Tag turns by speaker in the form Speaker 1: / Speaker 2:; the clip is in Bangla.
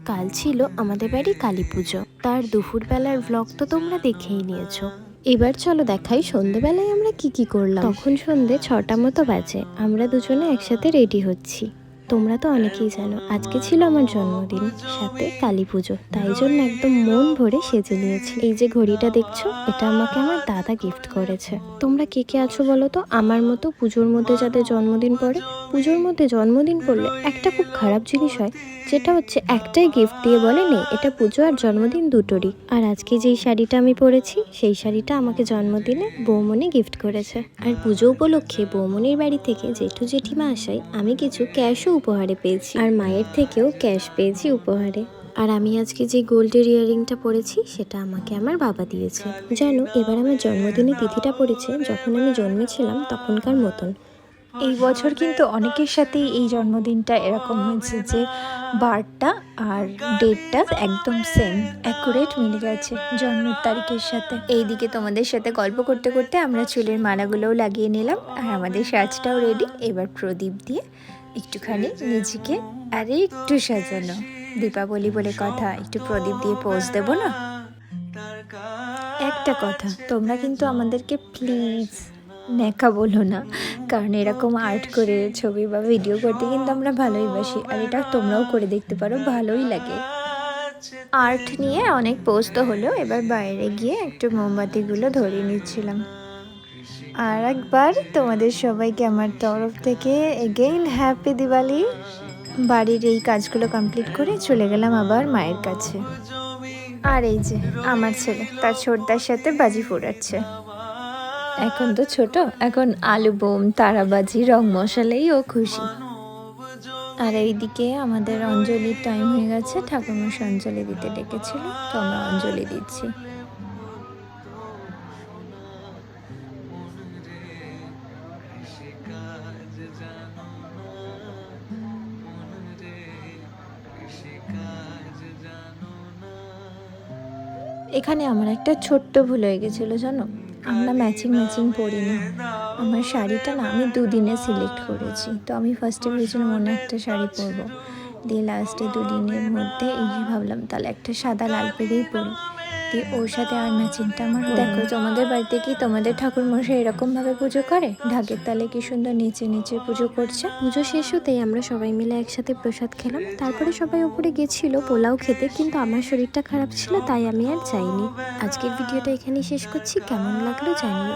Speaker 1: কাল ছিল আমাদের বাড়ি কালী পুজো, তার দুপুরবেলার ব্লগ তো তোমরা দেখেই নিয়েছো। এবার চলো দেখাই সন্ধেবেলায় আমরা কি করলাম। তখন সন্ধে 6টা মতো বাজে, আমরা দুজনে একসাথে রেডি হচ্ছি। তোমরা তো অনেকেই জানো আজকে ছিল আমার জন্মদিন, সাথে কালী পুজো, তাই জন্য একদম মন ভরে সেজে নিয়েছি। এই যে ঘড়িটা দেখছো, এটা আমাকে আমার দাদা গিফট করেছে। তোমরা কে কে আছো বলো তো আমার মতো পুজোর মধ্যে যাদের জন্মদিন পড়ে? পুজোর মধ্যে জন্মদিন পড়লে একটা খুব খারাপ জিনিস হয়, যেটা হচ্ছে একটাই গিফট দিয়ে বলে নেই এটা পুজো আর জন্মদিন দুটোরই। আর আজকে যেই শাড়িটা আমি পরেছি সেই শাড়িটা আমাকে জন্মদিনে বৌমনি গিফট করেছে। আর পুজো উপলক্ষে বৌমনির বাড়ি থেকে জেঠু জেঠিমা আসায় আমি কিছু ক্যাশও উপহারে পেয়েছি, আর মায়ের থেকেও ক্যাশ পেয়েছি উপহারে। আর আমি আজকে যে গোল্ডের ইয়াররিংটা পরেছি সেটা আমাকে আমার বাবা দিয়েছে। জানো, এবার আমার জন্মদিনে তিথিটা পড়েছে যখন আমি জন্মেছিলাম তখনকার মতন।
Speaker 2: এই বছর কিন্তু অনেকের সাথেই এই জন্মদিনটা এরকম হয়েছে যে বারটা আর ডেটটা একদম সেম অ্যাকুরেট মিলে গেছে জন্মের তারিখের সাথে। এইদিকে তোমাদের সাথে গল্প করতে করতে আমরা চুলের মালাগুলোও লাগিয়ে নিলাম, আর আমাদের সাজটাও রেডি। এবার প্রদীপ দিয়ে একটুখানি নিজেকে আরে একটু সাজানো, দীপাবলি বলে কথা, একটু প্রদীপ দিয়ে পোজ দেবো না? একটা কথা, তোমরা কিন্তু আমাদেরকে প্লিজ ন্যাকা বলো না, কারণ এরকম আর্ট করে ছবি বা ভিডিও করতে কিন্তু আমরা ভালোই বাসি, আর এটা তোমরাও করে দেখতে পারো, ভালোই লাগে। আর্ট নিয়ে অনেক পোস্ট হলো, এবার বাইরে গিয়ে একটু মোমবাতিগুলো ধরিয়ে নিচ্ছিলাম। আর একবার তোমাদের সবাইকে আমার তরফ থেকে এগেইন হ্যাপি দিওয়ালি। বাড়ির এই কাজগুলো কমপ্লিট করে চলে গেলাম আবার মায়ের কাছে। আর এই যে আমার ছেলে তার ছোটদার সাথে বাজি ফোড়াচ্ছে। এখন তো ছোট, এখন আলু বোম তারাবাজি রং মশালেই ও খুশি। আর এইদিকে আমাদের অঞ্জলির টাইম হয়ে গেছে, ঠাকুরমশাই অঞ্জলি দিতে ডেকেছিল, তো আমরা অঞ্জলি দিচ্ছি। এখানে আমার একটা ছোট্ট ভুল হয়ে গেছিলো জানো, আমরা ম্যাচিং পরিনি। আমার শাড়িটা না আমি দুদিনে সিলেক্ট করেছি, তো আমি ফার্স্টে ভেবেছিলাম অন্য একটা শাড়ি পরবো, দিয়ে লাস্টে দুদিনের মধ্যে এই ভাবলাম তাহলে একটা সাদা লাল পেরেই পরি, দিয়ে ওর সাথে আর ম্যাচিংটা আমার। দেখো তোমাদের বাড়িতে কি তোমাদের ঠাকুরমশাই এরকমভাবে পুজো করে? ঢাকের তালে কি সুন্দর নিচে পুজো করছে।
Speaker 1: পুজো শেষ হতেই আমরা সবাই মিলে একসাথে প্রসাদ খেলাম, তারপরে সবাই উপরে গেছিল পোলাও খেতে, কিন্তু আমার শরীরটা খারাপ ছিল তাই আমি আর যাইনি। আজকের ভিডিওটা এখানেই শেষ করছি, কেমন লাগলো জানিও।